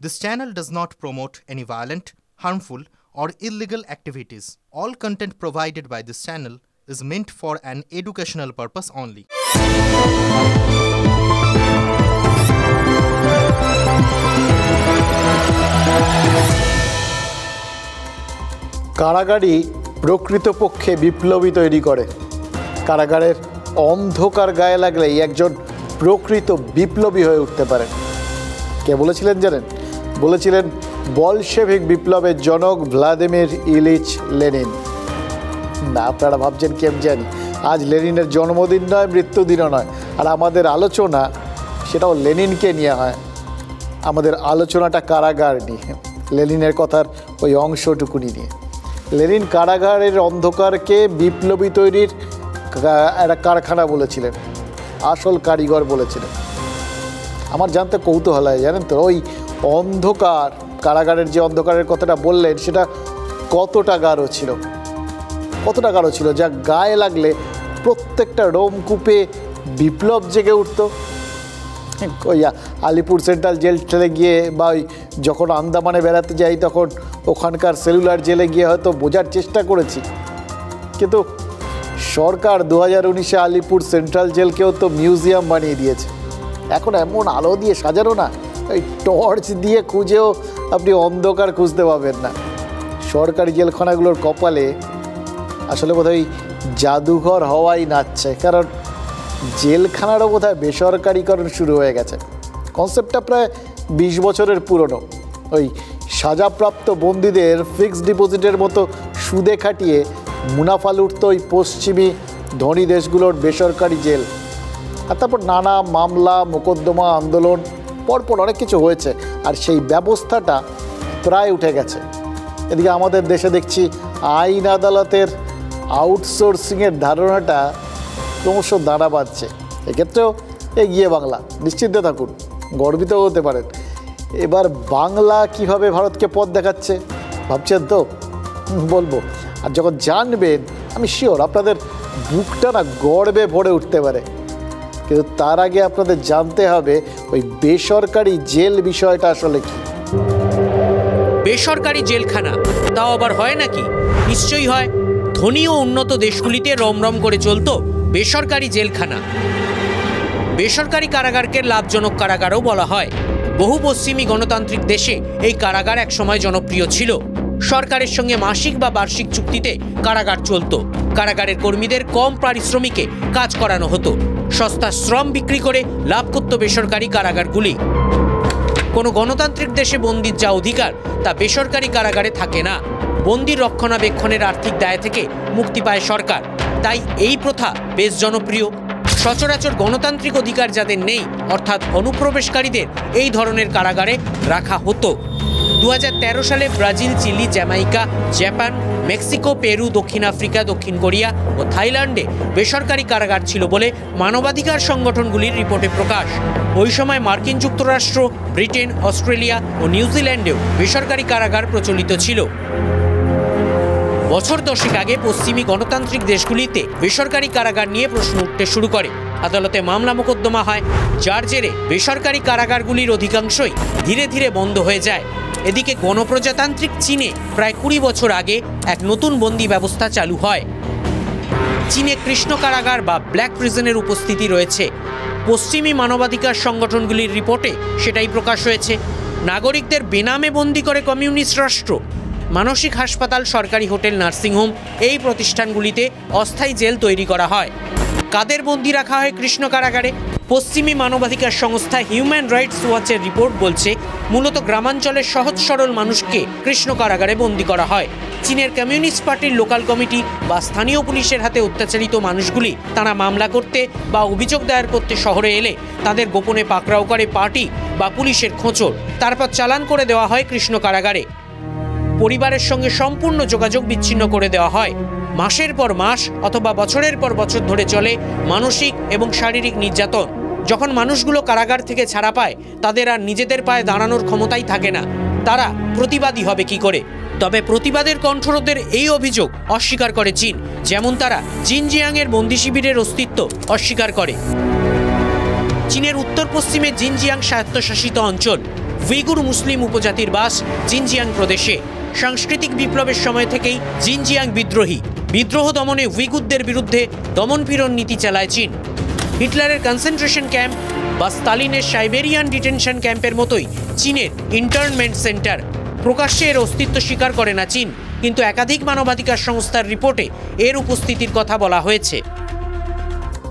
This channel does not promote any violent, harmful, or illegal activities. All content provided by this channel is meant for an educational purpose only. কারাগারই প্রকৃতপক্ষে বিপ্লবী তৈরি করে। কারাগারের অন্ধকার গায়ে লাগলেই একজন প্রকৃত বিপ্লবী হয়ে উঠতে পারেন। কে বলেছিলেন জানেন? বলেছিলেন বলশেভিক বিপ্লবের জনক ভ্লাদিমির ইলিচ লেনিন। না, আপনারা ভাবছেন কি আমি জানি? আজ লেনিনের জন্মদিন নয়, মৃত্যুদিনও নয়, আর আমাদের আলোচনা সেটাও লেনিনকে নিয়ে হয়। আমাদের আলোচনাটা কারাগার নিয়ে, লেনিনের কথার ওই অংশটুকুনি নিয়ে। লেনিন কারাগারের অন্ধকারকে বিপ্লবী তৈরির একটা কারখানা বলেছিলেন, আসল কারিগর বলেছিলেন। আমার জানতে কৌতূহল হয়, জানেন তো, ওই অন্ধকার, কারাগারের যে অন্ধকারের কথাটা বললেন সেটা কতটা গাঢ় ছিল, কতটা গাঢ় ছিল, যা গায়ে লাগলে প্রত্যেকটা রোমকূপে বিপ্লব জেগে উঠত। ওই আলিপুর সেন্ট্রাল জেল ঠেলে গিয়ে বা ওই যখন আন্দামানে বেড়াতে যাই তখন ওখানকার সেলুলার জেলে গিয়ে হয়তো বোঝার চেষ্টা করেছি, কিন্তু সরকার 2019-এ আলিপুর সেন্ট্রাল জেলকেও তো মিউজিয়াম বানিয়ে দিয়েছে। এখন এমন আলো দিয়ে সাজানো না, ওই টর্চ দিয়ে খুঁজেও আপনি অন্ধকার খুঁজতে পাবেন না। সরকারি জেলখানাগুলোর কপালে আসলে বোধহয় জাদুঘর হওয়াই নাচছে, কারণ জেলখানারও বোধহয় বেসরকারিকরণ শুরু হয়ে গেছে। কনসেপ্টটা প্রায় 20 বছরের পুরনো। ওই সাজাপ্রাপ্ত বন্দীদের ফিক্সড ডিপোজিটের মতো সুদে খাটিয়ে মুনাফা লুটত ওই পশ্চিমী ধনী দেশগুলোর বেসরকারি জেল। আর তারপর নানা মামলা, মোকদ্দমা, আন্দোলন, পরপর অনেক কিছু হয়েছে, আর সেই ব্যবস্থাটা প্রায় উঠে গেছে। এদিকে আমাদের দেশে দেখছি আইন আদালতের আউটসোর্সিংয়ের ধারণাটা ক্রমশ দাঁড়া বাঁধছে। এক্ষেত্রেও এগিয়ে বাংলা, নিশ্চিন্তে থাকুন, গর্বিত হতে পারেন। এবার বাংলা কিভাবে ভারতকে পথ দেখাচ্ছে ভাবছেন তো? বলবো, আর যখন জানবেন আমি শিওর আপনাদের বুকটা না গর্বে ভরে উঠতে পারে। কিন্তু তার আগে আপনাদের জানতে হবে ওই বেসরকারি জেল বিষয়টা আসলে কি। বেসরকারি জেলখানা তাও আবার হয় নাকি? নিশ্চয়ই হয়। ধনী ও উন্নত দেশগুলিতে রমরম করে চলতো বেসরকারি জেলখানা। বেসরকারি কারাগারকে লাভজনক কারাগারও বলা হয়। বহু পশ্চিমী গণতান্ত্রিক দেশে এই কারাগার একসময় জনপ্রিয় ছিল। সরকারের সঙ্গে মাসিক বা বার্ষিক চুক্তিতে কারাগার চলত। কারাগারের কর্মীদের কম পারিশ্রমিকে কাজ করানো হতো। সস্তা শ্রম বিক্রি করে লাভ করত বেসরকারি কারাগারগুলি। কোনো গণতান্ত্রিক দেশে বন্দির যা অধিকার তা বেসরকারি কারাগারে থাকে না। বন্দির রক্ষণাবেক্ষণের আর্থিক দায় থেকে মুক্তি পায় সরকার, তাই এই প্রথা বেশ জনপ্রিয়। সচরাচর গণতান্ত্রিক অধিকার যাদের নেই, অর্থাৎ অনুপ্রবেশকারীদের এই ধরনের কারাগারে রাখা হতো। 2013 সালে Brazil, Chile, Jamaica, Japan, Mexico, Peru, দক্ষিণ আফ্রিকা, দক্ষিণ কোরিয়া ও থাইল্যান্ডে বেসরকারি কারাগার ছিল বলে মানবাধিকার সংগঠনগুলির রিপোর্টে প্রকাশ। ওই সময় মার্কিন যুক্তরাষ্ট্র, ব্রিটেন, অস্ট্রেলিয়া ও নিউজিল্যান্ডেও বেসরকারি কারাগার প্রচলিত ছিল। বছর 10 আগে পশ্চিমী গণতান্ত্রিক দেশগুলিতে বেসরকারি কারাগার নিয়ে প্রশ্ন উঠতে শুরু করে। আদালতে মামলা মোকদ্দমা হয়, যার জেরে বেসরকারি কারাগারগুলির অধিকাংশই ধীরে ধীরে বন্ধ হয়ে যায়। এদিকে গণপ্রজাতান্ত্রিক চীনে প্রায় 20 বছর আগে এক নতুন বন্দি ব্যবস্থা চালু হয়। চীনে কৃষ্ণ কারাগার বা ব্ল্যাক প্রিজনের উপস্থিতি রয়েছে। পশ্চিমী মানবাধিকার সংগঠনগুলির রিপোর্টে সেটাই প্রকাশ হয়েছে। নাগরিকদের বেনামে বন্দি করে কমিউনিস্ট রাষ্ট্র। মানসিক হাসপাতাল, সরকারি হোটেল, নার্সিংহোম, এই প্রতিষ্ঠানগুলিতে অস্থায়ী জেল তৈরি করা হয়। কাদের বন্দি রাখা হয় কৃষ্ণ কারাগারে? পশ্চিমী মানবাধিকার সংস্থা হিউম্যান রাইটস ওয়াচের রিপোর্ট বলছে মূলত গ্রামাঞ্চলের সহজ সরল মানুষকে কৃষ্ণ কারাগারে বন্দি করা হয়। চীনের কমিউনিস্ট পার্টির লোকাল কমিটি বা স্থানীয় পুলিশের হাতে অত্যাচারিত মানুষগুলি তারা মামলা করতে বা অভিযোগ দায়ের করতে শহরে এলে তাদের গোপনে পাকড়াও করে পার্টি বা পুলিশের খোঁচড়, তারপর চালান করে দেওয়া হয় কৃষ্ণ কারাগারে। পরিবারের সঙ্গে সম্পূর্ণ যোগাযোগ বিচ্ছিন্ন করে দেওয়া হয়। মাসের পর মাস অথবা বছরের পর বছর ধরে চলে মানসিক এবং শারীরিক নির্যাতন। যখন মানুষগুলো কারাগার থেকে ছাড়া পায়, তাদের আর নিজেদের পায়ে দাঁড়ানোর ক্ষমতাই থাকে না। তারা প্রতিবাদী হবে কি করে? তবে প্রতিবাদের কণ্ঠরোধের এই অভিযোগ অস্বীকার করে চীন, যেমন তারা জিনজিয়াংয়ের বন্দি শিবিরের অস্তিত্ব অস্বীকার করে। চীনের উত্তর পশ্চিমে জিনজিয়াং স্বায়ত্তশাসিত অঞ্চল। উইগুর মুসলিম উপজাতির বাস জিনজিয়াং প্রদেশে। সাংস্কৃতিক বিপ্লবের সময় থেকেই জিনজিয়াং বিদ্রোহ দমনে উইগুরদের বিরুদ্ধে দমনপীড়ন নীতি চালায় চীন। হিটলারের কনসেন্ট্রেশন ক্যাম্প বা স্তালিনের সাইবেরিয়ান ডিটেনশন ক্যাম্পের মতোই চীনের ইন্টার্নমেন্ট সেন্টার। প্রকাশ্যে এর অস্তিত্ব স্বীকার করে না চীন, কিন্তু একাধিক মানবাধিকার সংস্থার রিপোর্টে এর উপস্থিতির কথা বলা হয়েছে।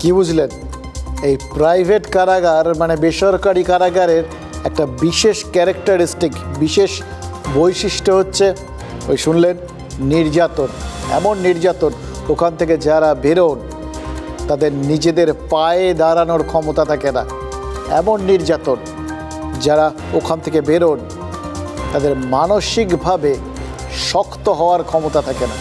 কি বুঝলেন? এই প্রাইভেট কারাগার মানে বেসরকারি কারাগারের একটা বিশেষ ক্যারেক্টারিস্টিক, বিশেষ বৈশিষ্ট্য হচ্ছে ওই শুনলেন নির্যাতন। এমন নির্যাতন ওখান থেকে যারা বেরোন তাদের নিজেদের পায়ে দাঁড়ানোর ক্ষমতা থাকে না। এমন নির্যাতন যারা ওখান থেকে বেরোন তাদের মানসিকভাবে শক্ত হওয়ার ক্ষমতা থাকে না।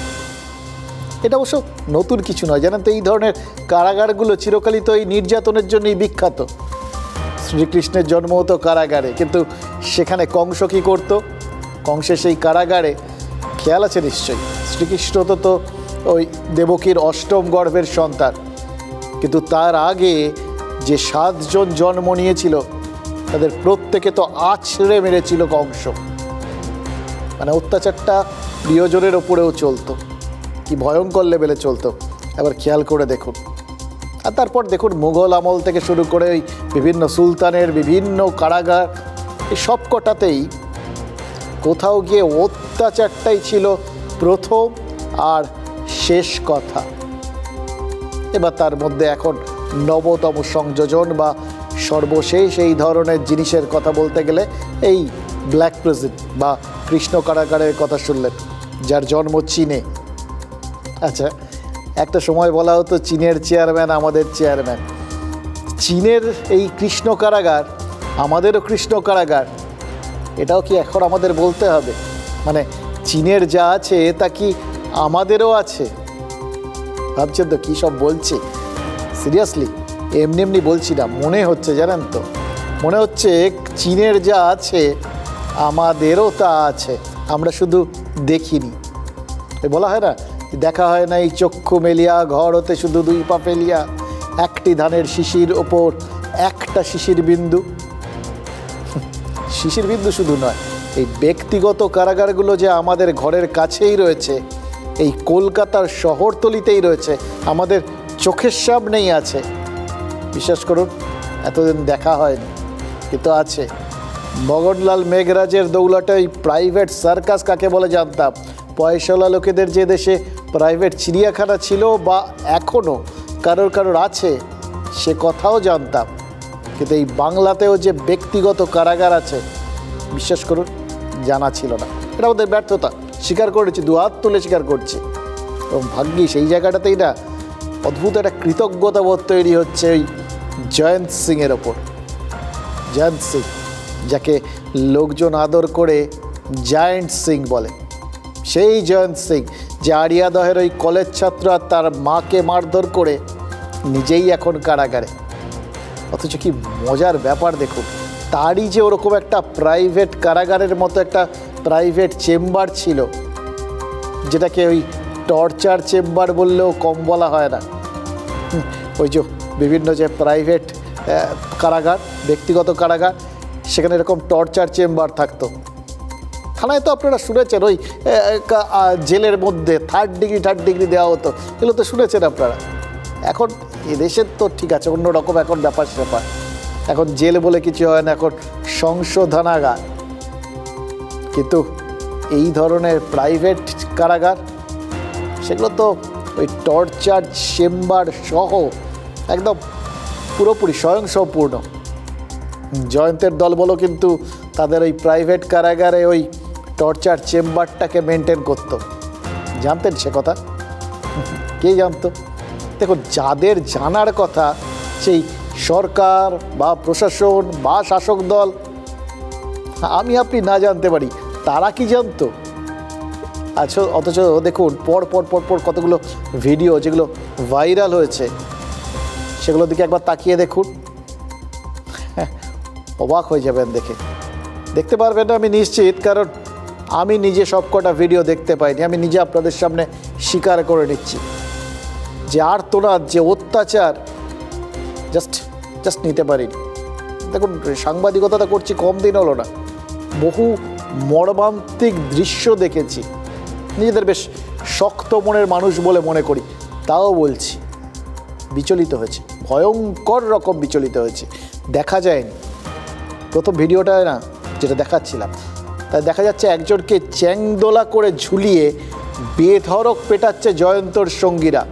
এটা অবশ্য নতুন কিছু নয়, জানেন তো। এই ধরনের কারাগারগুলো চিরকালই তো এই নির্যাতনের জন্যই বিখ্যাত। শ্রীকৃষ্ণের জন্ম হতো কারাগারে, কিন্তু সেখানে কংস কী করতো? কংসের সেই কারাগারে খেয়াল আছে নিশ্চয়ই, শ্রীকৃষ্ণ তো ওই দেবকীর অষ্টম গর্ভের সন্তান, কিন্তু তার আগে যে 7 জন জন্ম নিয়েছিল তাদের প্রত্যেকে তো আছড়ে মেরেছিল কংস। মানে অত্যাচারটা প্রিয়জনের ওপরেও চলতো, কি ভয়ঙ্কর লেভেলে চলতো, এবার খেয়াল করে দেখুন। আর তারপর দেখুন মুঘল আমল থেকে শুরু করে ওই বিভিন্ন সুলতানের বিভিন্ন কারাগার, এই সব কটাতেই কোথাও গিয়ে অত্যাচারটাই ছিল প্রথম আর শেষ কথা। এবার তার মধ্যে এখন নবতম সংযোজন বা সর্বশেষ এই ধরনের জিনিসের কথা বলতে গেলে এই ব্ল্যাক প্রিজন বা কৃষ্ণ কারাগারের কথা শুনলেন, যার জন্ম চীনে। আচ্ছা, একটা সময় বলা হতো চীনের চেয়ারম্যান আমাদের চেয়ারম্যান। চীনের এই কৃষ্ণ কারাগার আমাদেরও কৃষ্ণ কারাগার, এটাও কি এখন আমাদের বলতে হবে? মানে চীনের যা আছে তা কি আমাদেরও আছে? ভাবছেন তো কী সব বলছি? সিরিয়াসলি এমনি এমনি বলছি না, মনে হচ্ছে, জানেন তো, মনে হচ্ছে চীনের যা আছে আমাদেরও তা আছে, আমরা শুধু দেখিনি। বলা হয় না, দেখা হয় না এই চক্ষু মেলিয়া ঘর হতে শুধু 2 পা ফেলিয়া, একটি ধানের শিশির ওপর একটা শিশির বিন্দু। শিশির বিন্দু শুধু নয়, এই ব্যক্তিগত কারাগারগুলো যে আমাদের ঘরের কাছেই রয়েছে, এই কলকাতার শহরতলিতেই রয়েছে, আমাদের চোখের সামনেই আছে। বিশ্বাস করুন এতদিন দেখা হয়নি, কিন্তু আছে। মগনলাল মেঘরাজের দৌলতে ওই প্রাইভেট সার্কাস কাকে বলে জানতাম। পয়সাওয়ালা লোকেদের যে দেশে প্রাইভেট চিড়িয়াখানা ছিল বা এখনও কারোর আছে সে কথাও জানতাম, কিন্তু এই বাংলাতেও যে ব্যক্তিগত কারাগার আছে বিশ্বাস করুন জানা ছিল না। এটা আমাদের ব্যর্থতা, স্বীকার করেছি, 2 হাত তুলে স্বীকার করছি। এবং ভাগ্যিস এই জায়গাটাতেই না অদ্ভুত একটা কৃতজ্ঞতাবোধ তৈরি হচ্ছে ওই জয়ন্ত সিংয়ের ওপর। জয়ন্ত সিং, যাকে লোকজন আদর করে জায়েন্ট সিং বলে, সেই জয়ন্ত সিং যে আরিয়াদহের ওই কলেজ ছাত্র আর তার মাকে মারধর করে নিজেই এখন কারাগারে। অথচ কি মজার ব্যাপার দেখুন, তারই যে ওরকম একটা প্রাইভেট কারাগারের মতো একটা প্রাইভেট চেম্বার ছিল, যেটাকে ওই টর্চার চেম্বার বললেও কম বলা হয় না। ওই যে বিভিন্ন যে প্রাইভেট কারাগার, ব্যক্তিগত কারাগার, সেখানে এরকম টর্চার চেম্বার থাকতো। থানায় তো আপনারা শুনেছেন ওই জেলের মধ্যে 3rd ডিগ্রি দেওয়া হতো, এগুলো তো শুনেছেন আপনারা। এখন এদেশের তো ঠিক আছে অন্যরকম এখন ব্যাপার স্যাপার, এখন জেল বলে কিছু হয় না, এখন সংশোধনাগার। কিন্তু এই ধরনের প্রাইভেট কারাগার সেগুলো তো ওই টর্চার চেম্বার সহ একদম পুরোপুরি স্বয়ংসম্পূর্ণ। জয়ন্তের দল বলো কিন্তু তাদের ওই প্রাইভেট কারাগারে ওই টর্চার চেম্বারটাকে মেনটেন করতো। জানতেন সে কথা? কে জানতো? দেখুন, যাদের জানার কথা সেই সরকার বা প্রশাসন বা শাসক দল, আমি আপনি না জানতে পারি, তারা কি জানতো? আচ্ছা, অথচ দেখুন পর কতগুলো ভিডিও যেগুলো ভাইরাল হয়েছে সেগুলোর দিকে একবার তাকিয়ে দেখুন, অবাক হয়ে যাবেন দেখতে পারবেন না আমি নিশ্চিত, কারণ আমি নিজে সবকটা ভিডিও দেখতে পাইনি। আমি নিজে আপনাদের সামনে স্বীকার করে নিচ্ছি যে আর্তনাদ, যে অত্যাচার জাস্ট নিতে পারিনি। দেখুন, সাংবাদিকতা করছি কম দিন হলো না, বহু মর্মান্তিক দৃশ্য দেখেছি, নিজেদের বেশ শক্ত মনের মানুষ বলে মনে করি, তাও বলছি বিচলিত হয়েছে, ভয়ঙ্কর রকম বিচলিত হয়েছে। দেখা যায়নি প্রথম ভিডিওটায় না, যেটা দেখাচ্ছিলাম, তাই দেখা যাচ্ছে একজনকে চ্যাংদোলা করে ঝুলিয়ে বেধড়ক পেটাচ্ছে জয়ন্তর সঙ্গীরা।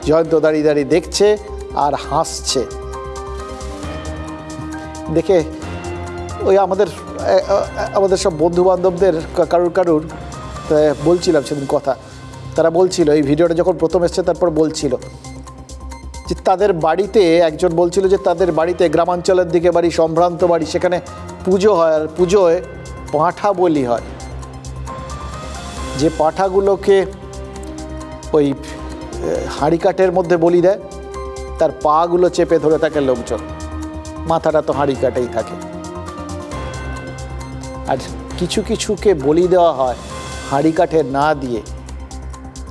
জয়ন্ত দাঁড়িয়ে দাঁড়িয়ে দেখছে আর হাসছে। দেখে ওই আমাদের সব বন্ধু বান্ধবদের কারুর বলছিলাম সেদিন কথা, তারা বলছিল এই ভিডিওটা যখন প্রথম এসছে তারপর বলছিল যে তাদের বাড়িতে, একজন বলছিল যে তাদের বাড়িতে, গ্রামাঞ্চলের দিকে বাড়ি, সম্ভ্রান্ত বাড়ি, সেখানে পুজো হয়, আর পুজোয় পাঁঠা বলি হয়। যে পাঁঠাগুলোকে ওই হাঁড়ি কাঠের মধ্যে বলি দেয়, তার পাগুলো চেপে ধরে থাকে লোকজন, মাথাটা তো হাঁড়ি কাঠেই থাকে। আর কিছু কিছুকে বলি দেওয়া হয় হাঁড়ি কাঠে না দিয়ে,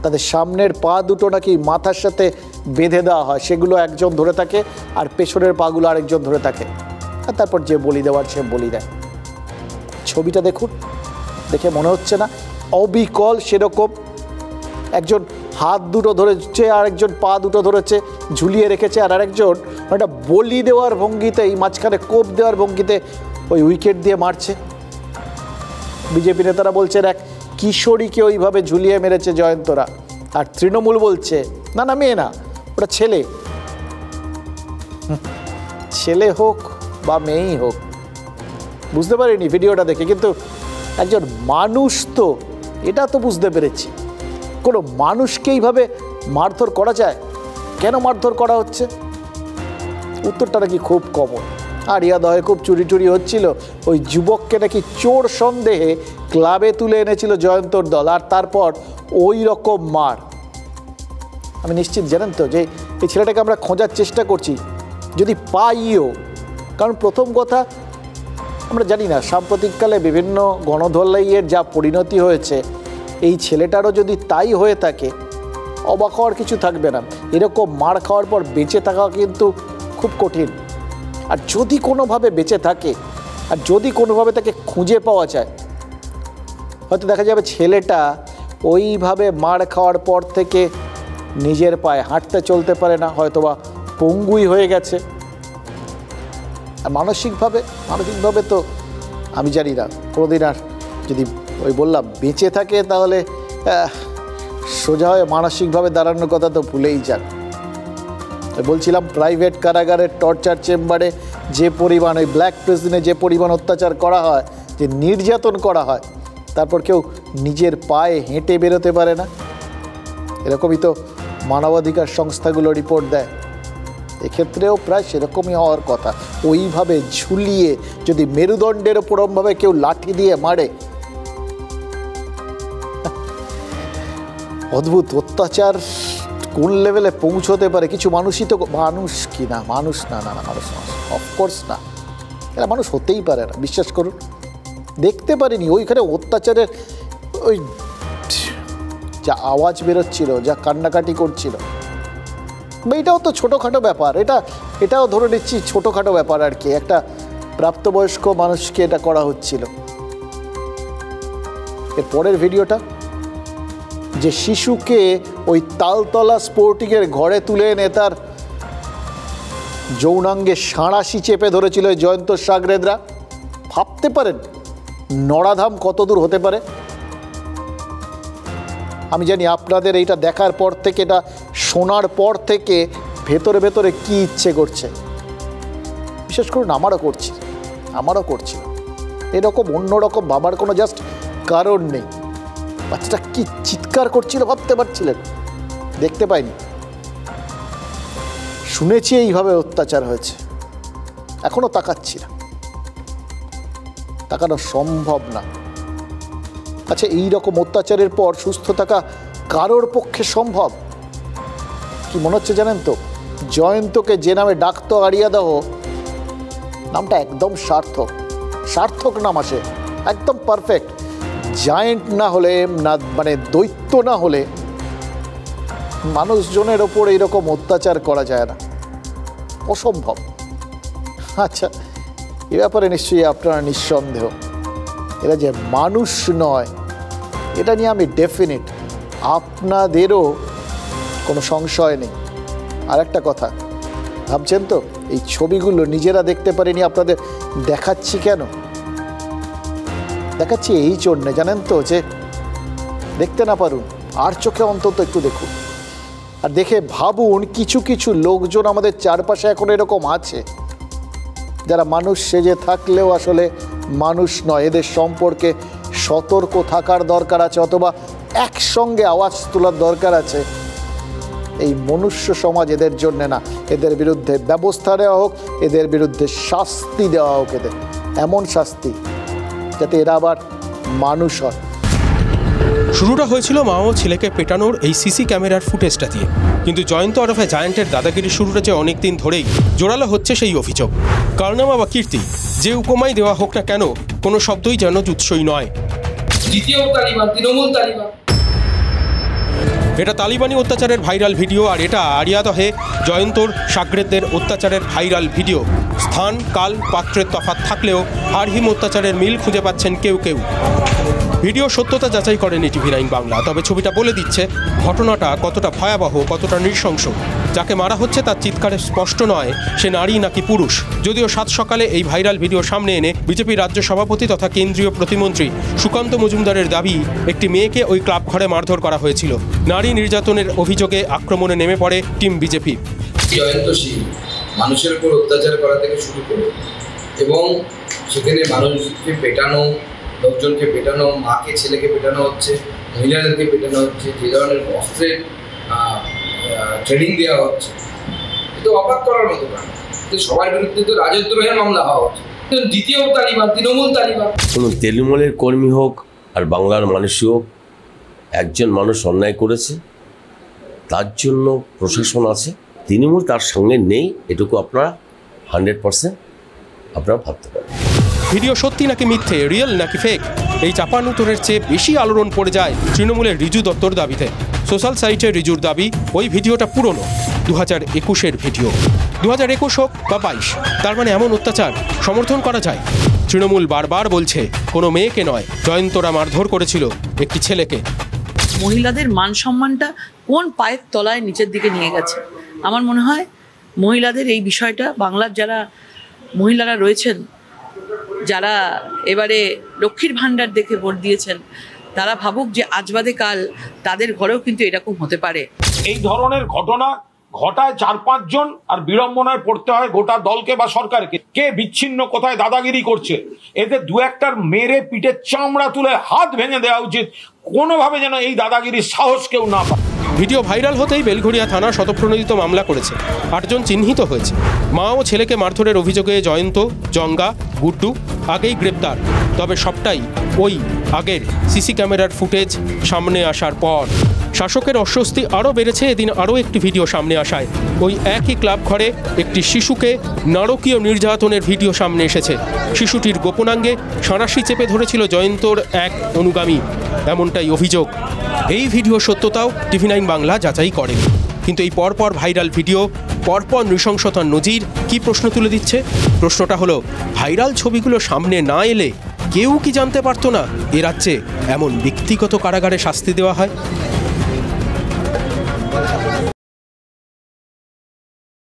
তাদের সামনের পা দুটো নাকি মাথার সাথে বেঁধে দেওয়া হয়, সেগুলো একজন ধরে থাকে আর পেছনের পাগুলো আরেকজন ধরে থাকে, আর তারপর যে বলি দেওয়ার সে বলি দেয়। ছবিটা দেখুন, দেখে মনে হচ্ছে না অবিকল সেরকম একজন হাত দুটো ধরেছে, আরেকজন পা দুটো ধরেছে, ঝুলিয়ে রেখেছে, আর আরেকজন একটা বলি দেওয়ার ভঙ্গিতে, এই মাঝখানে কোপ দেওয়ার ভঙ্গিতে ওই উইকেট দিয়ে মারছে। বিজেপি নেতারা বলছেন এক কিশোরীকে ওইভাবে ঝুলিয়ে মেরেছে জয়ন্তরা, আর তৃণমূল বলছে না না মেয়ে না, ওটা ছেলে। ছেলে হোক বা মেয়েই হোক, বুঝতে পারিনি ভিডিওটা দেখে, কিন্তু একজন মানুষ তো, এটা তো বুঝতে পেরেছি। কোনো মানুষকে এইভাবে মারধর করা যায়? কেন মারধর করা হচ্ছে? উত্তরটা নাকি খুব কমন। আড়িয়াদহে খুব চুরি টুরি হচ্ছিল, ওই যুবককে নাকি চোর সন্দেহে ক্লাবে তুলে এনেছিল জয়ন্তর দল, আর তারপর ওই রকম মার। আমি নিশ্চিত জানেন তো যে এই ছেলেটাকে আমরা খোঁজার চেষ্টা করছি, যদি পাইও। কারণ প্রথম কথা, আমরা জানি না সাম্প্রতিককালে বিভিন্ন গণধোলাইয়ের যা পরিণতি হয়েছে, এই ছেলেটারও যদি তাই হয়ে থাকে, অবাক হওয়ার কিছু থাকবে না। এরকম মার খাওয়ার পর বেঁচে থাকা কিন্তু খুব কঠিন। আর যদি কোনোভাবে বেঁচে থাকে, আর যদি কোনোভাবে তাকে খুঁজে পাওয়া যায়, হয়তো দেখা যাবে ছেলেটা ওইভাবে মার খাওয়ার পর থেকে নিজের পায়ে হাঁটতে চলতে পারে না, হয়তোবা পঙ্গুই হয়ে গেছে। আর মানসিকভাবে তো আমি জানি না কোনোদিন, আর যদি ওই বললাম বেঁচে থাকে, তাহলে সোজা হয়ে মানসিকভাবে দাঁড়ানোর কথা তো ভুলেই যান। বলছিলাম প্রাইভেট কারাগারের টর্চার চেম্বারে যে পরিমাণ, ওই ব্ল্যাক প্রিজনে যে পরিমাণ অত্যাচার করা হয়, যে নির্যাতন করা হয়, তারপর কেউ নিজের পায়ে হেঁটে বেরোতে পারে না। এরকমই তো মানবাধিকার সংস্থাগুলো রিপোর্ট দেয়। এক্ষেত্রেও প্রায় সেরকমই হওয়ার কথা। ওইভাবে ঝুলিয়ে যদি মেরুদণ্ডের ওপরমভাবে কেউ লাঠি দিয়ে মারে, অদ্ভুত অত্যাচার কোন লেভেলে পৌঁছতে পারে। কিছু মানুষই তো, মানুষ কি না, মানুষ না, মানুষ অফকোর্স না, এরা মানুষ হতেই পারে না, বিশ্বাস করুন। দেখতে পারিনি ওইখানে অত্যাচারের ওই যা আওয়াজ বেরোচ্ছিল, যা কান্নাকাটি করছিল, এটাও তো ছোটোখাটো ব্যাপার, এটাও ধরে নিচ্ছি ছোটোখাটো ব্যাপার আর কি। একটা প্রাপ্তবয়স্ক মানুষকে এটা করা হচ্ছিল। এর পরের ভিডিওটা, যে শিশুকে ওই তালতলা স্পোর্টিংয়ের ঘরে তুলে এনে তার যৌনাঙ্গে সাঁড়াশি চেপে ধরেছিল জয়ন্ত সাগরেদরা। ভাবতে পারেন নরাধাম কত দূর হতে পারে? আমি জানি আপনাদের এইটা দেখার পর থেকে, এটা শোনার পর থেকে ভেতরে ভেতরে কি ইচ্ছে করছে। বিশেষ করুন আমারও করছি। এরকম অন্যরকম ভাবার কোনো জাস্ট কারণ নেই। বাচ্চাটা কি চিৎকার করছিল ভাবতে পারছিলেন? দেখতে পাইনি, শুনেছি এইভাবে অত্যাচার হয়েছে, এখনো তাকাচ্ছি না, তাকানো সম্ভব না। আচ্ছা, এই রকম অত্যাচারের পর সুস্থ থাকা কারোর পক্ষে সম্ভব? কি মনে হচ্ছে জানেন তো, জয়ন্তকে যে নামে ডাকতো আড়িয়াদহ, নামটা একদম সার্থক নাম আসে, একদম পারফেক্ট। জায়েন্ট না হলে, না মানে দৈত্য না হলে মানুষজনের ওপর এইরকম অত্যাচার করা যায় না, অসম্ভব। আচ্ছা, এ ব্যাপারে নিশ্চয়ই আপনারা নিঃসন্দেহ। এরা যে মানুষ নয় এটা নিয়ে আমি ডেফিনিট, আপনাদেরও কোনো সংশয় নেই। আর একটা কথা ভাবছেন তো, এই ছবিগুলো নিজেরা দেখতে পারিনি, আপনাদের দেখাচ্ছি কেন? দেখাচ্ছি এই জন্যে জানেন তো, যে দেখতে না পারুন আর চোখে অন্তত একটু দেখুন, আর দেখে ভাবুন কিছু কিছু লোকজন আমাদের চারপাশে এখন এরকম আছে যারা মানুষ সেজে থাকলেও আসলে মানুষ নয়। এদের সম্পর্কে সতর্ক থাকার দরকার আছে, অথবা একসঙ্গে আওয়াজ তোলার দরকার আছে। এই মনুষ্য সমাজ এদের জন্যে না, এদের বিরুদ্ধে ব্যবস্থা নেওয়া হোক, এদের বিরুদ্ধে শাস্তি দেওয়া হোক, এদের এমন শাস্তি যাতে এরা আবার মানুষ হয়। শুরুটা হয়েছিল মা ও ছেলেকে পেটানোর এই সিসি ক্যামেরার ফুটেজটা দিয়ে, কিন্তু জয়ন্ত ওরফে জায়ান্টের দাদাগিরির শুরুটা যে অনেকদিন ধরেই জোরালো হচ্ছে সেই অভিযোগ। কারনামা বা কীর্তি যে উপমাই দেওয়া হোক না কেন, কোনো শব্দই যেন জুৎসই নয়। দ্বিতীয় তালিবান, তৃণমূল তালিবান। এটা তালিবানি অত্যাচারের ভাইরাল ভিডিও, আর এটা আরিয়াদহে জয়ন্তর সাগরেদদের অত্যাচারের ভাইরাল ভিডিও। স্থান, কাল, পাত্রের তফাৎ থাকলেও হারহিম অত্যাচারের মিল খুঁজে পাচ্ছেন কেউ কেউ। ভিডিও সত্যতা যাচাই করেনি TV9 বাংলা, তবে ছবিটা বলে দিচ্ছে ঘটনাটা কতটা ভয়াবহ, কতটা নৃশংস। যাকে মারা হচ্ছে তার চিৎকারে স্পষ্ট নয় সে নারী নাকি পুরুষ। যদিও সাত সকালে এই ভাইরাল ভিডিও সামনে এনে বিজেপি রাজ্য সভাপতি তথা কেন্দ্রীয় প্রতিমন্ত্রী সুকান্ত মজুমদারের দাবি একটি মেয়েকে ওই ক্লাব ঘরে মারধর করা হয়েছিল। নারী নির্যাতনের অভিযোগে আক্রমণে নেমে পড়ে টিম বিজেপি। জয়ন্ত সিং মানুষের উপর অত্যাচার করা থেকে শুরু করে এবং সেখানে মানুষকে পেটানো, লোকজনকে পেটানো, মাকে ছেলেকে পেটানো হচ্ছে, মহিলাদেরকে পেটানো হচ্ছে, যে ধরনের অস্ত্রের ট্রেনিং দেওয়া হচ্ছে, এটা অবাক করার মতো না। তো সবার বিরুদ্ধে তো রাজদ্রোহের মামলা হওয়া হচ্ছে। দ্বিতীয় তালিবান, তৃণমূল তালিবান। শুনুন, তৃণমূলের কর্মী হোক আর বাংলার মানুষই হোক, একজন মানুষ অন্যায় করেছে, তার জন্য প্রশাসন আছে। তৃণমূল তার সঙ্গে নেই, এটুকু আপনারা 100% আপনারা ভাবতে পারেন। ভিডিও সত্যি নাকি মিথ্যে, রিয়েল নাকি ফেক, এই চাপানুতরের চেয়ে বেশি আলোড়ন পড়ে যায় তৃণমূলের রিজু দত্তর দাবিতে। সোশ্যাল সাইটে রিজুর দাবি ওই ভিডিওটা পুরনো, 2021-এর ভিডিও। 2021 হোক বা 22, তার মানে এমন অত্যাচার সমর্থন করা যায়? তৃণমূল বারবার বলছে কোনো মেয়েকে নয়, জয়ন্তরা মারধর করেছিল একটি ছেলেকে। মহিলাদের মান সম্মানটা কোন পায়ের তলায় নিচের দিকে নিয়ে গেছে। আমার মনে হয় মহিলাদের এই বিষয়টা, বাংলার যারা মহিলারা রয়েছেন, যারা এবারে লক্ষ্মীর ভাণ্ডার দেখে ভোট দিয়েছেন, তারা ভাবুক যে আজ বাদে কাল তাদের ঘরেও কিন্তু এরকম হতে পারে। এই ধরনের ঘটনা ঘটায় 4-5 জন, আর বিড়ম্বনায় পড়তে হয় গোটা দলকে বা সরকারকে। কে বিচ্ছিন্ন কোথায় দাদাগিরি করছে, এদের দু একটার মেরে পিঠের চামড়া তুলে হাত ভেঙে দেওয়া উচিত, কোনোভাবে যেন এই দাদাগিরির সাহস কেউ না পায়। ভিডিও ভাইরাল হতেই বেলঘড়িয়া থানা শতপ্রণোদিত মামলা করেছে, 8 জন চিহ্নিত হয়েছে। মা ও ছেলেকে মারধরের অভিযোগে জয়ন্ত, জঙ্গা, গুড্ডু আগেই গ্রেপ্তার। তবে সবটাই ওই আগের সিসি ক্যামেরার ফুটেজ সামনে আসার পর। শাসকের অস্বস্তি আরও বেড়েছে এদিন আরও একটি ভিডিও সামনে আসায়। ওই একই ক্লাব ঘরে একটি শিশুকে নারকীয় নির্যাতনের ভিডিও সামনে এসেছে। শিশুটির গোপনাঙ্গে সাঁড়াশি চেপে ধরেছিল জয়ন্তর এক অনুগামী, এমনটাই অভিযোগ। এই ভিডিও সত্যতাও TV9 বাংলা যাচাই করেনি। কিন্তু এই পরপর ভাইরাল ভিডিও, পরপর নৃশংসতার নজির কি প্রশ্ন তুলে দিচ্ছে? প্রশ্নটা হলো, ভাইরাল ছবিগুলো সামনে না এলে কেউ কি জানতে পারতো না এ রাজ্যে এমন ব্যক্তিগত কারাগারে শাস্তি দেওয়া হয়?